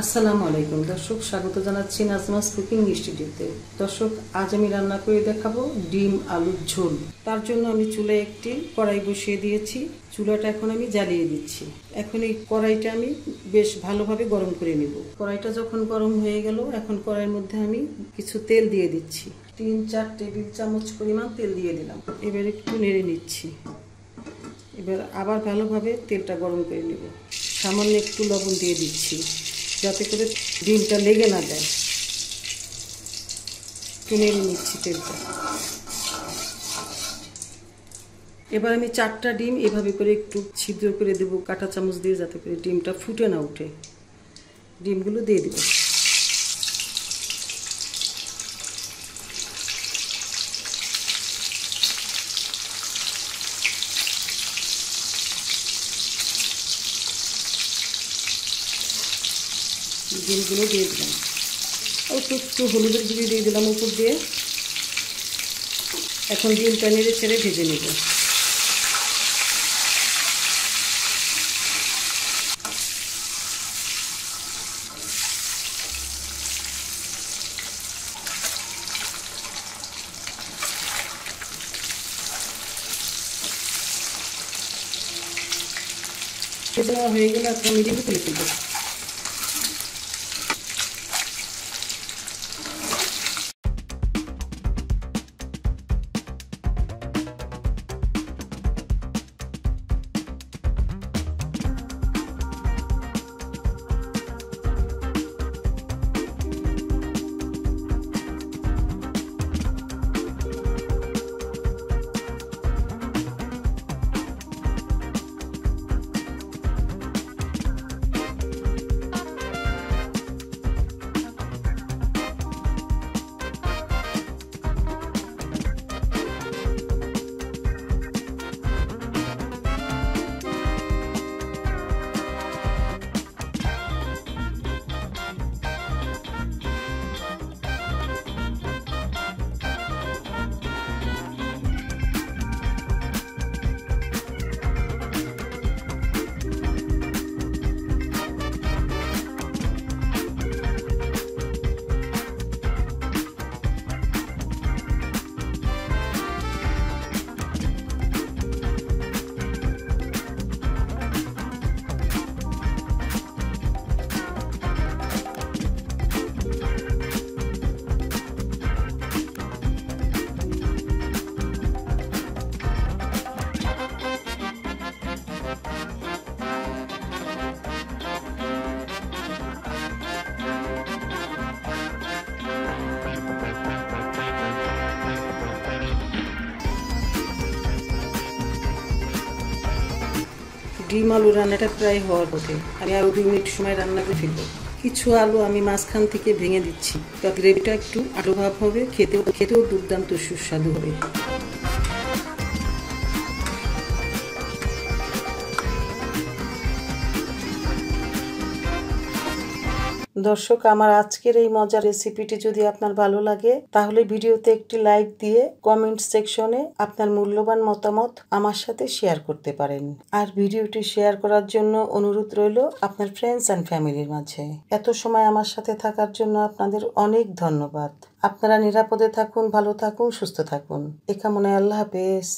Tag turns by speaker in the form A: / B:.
A: আসসালামু আলাইকুম দর্শক, স্বাগত জানাচ্ছি নাজমাস কুকিং ইনস্টিটিউটে। দর্শক, আজ আমি রান্না করে দেখাবো ডিম আলুর ঝোল। তার জন্য আমি চুলায় একটি কড়াই বসিয়ে দিয়েছি। চুলাটা এখন আমি জ্বালিয়ে দিচ্ছি। এখন এই কড়াইটা আমি বেশ ভালোভাবে গরম করে নিব। কড়াইটা যখন গরম হয়ে গেল, এখন কড়াইয়ের মধ্যে আমি কিছু তেল দিয়ে দিচ্ছি। 3-4 টেবিল চামচ পরিমাণ তেল দিয়ে দিলাম। এবার একটু নেড়ে নিচ্ছি। এবার আবার ভালোভাবে তেলটা গরম করে নেব। সামান্য একটু লবণ দিয়ে দিচ্ছি যাতে করে ডিমটা লেগে না যায়। একটু নেড়ে নিচ্ছি তেলটা। এবার আমি 4টা ডিম এভাবে করে একটু ছিদ্র করে দেবো কাঁটা চামচ দিয়ে, যাতে করে ডিমটা ফুটে না ওঠে। ডিমগুলো দিয়ে দেবো। ডিমগুলো দিয়ে দিলাম। অল্প একটু হলুদের গুঁড়ি দিয়ে দিলাম উপর দিয়ে। এখন ডিমটা নেড়ে ছেড়ে ভেজে নেব। ভেজে নেওয়া হয়ে গেলে এখন আমি ডিম তুলে ফেলবো। ডিম আলু রান্নাটা প্রায় হওয়ার পথে। আমি আরও 2 মিনিট সময় রান্না করে ফেলবো। কিছু আলু আমি মাঝখান থেকে ভেঙে দিচ্ছি। তার গ্রেভিটা একটু আলু ভাব হবে, খেতেও দুর্দান্ত সুস্বাদু হবে। দর্শক, আমার আজকের এই মজার রেসিপিটি যদি আপনার ভালো লাগে, তাহলে ভিডিওতে একটি লাইক দিয়ে কমেন্ট সেকশনে আপনার মূল্যবান মতামত আমার সাথে শেয়ার করতে পারেন। আর ভিডিওটি শেয়ার করার জন্য অনুরোধ রইল আপনার ফ্রেন্ডস অ্যান্ড ফ্যামিলির মাঝে। এত সময় আমার সাথে থাকার জন্য আপনাদের অনেক ধন্যবাদ। আপনারা নিরাপদে থাকুন, ভালো থাকুন, সুস্থ থাকুন। এ কামনায় আল্লাহ হাফেজ।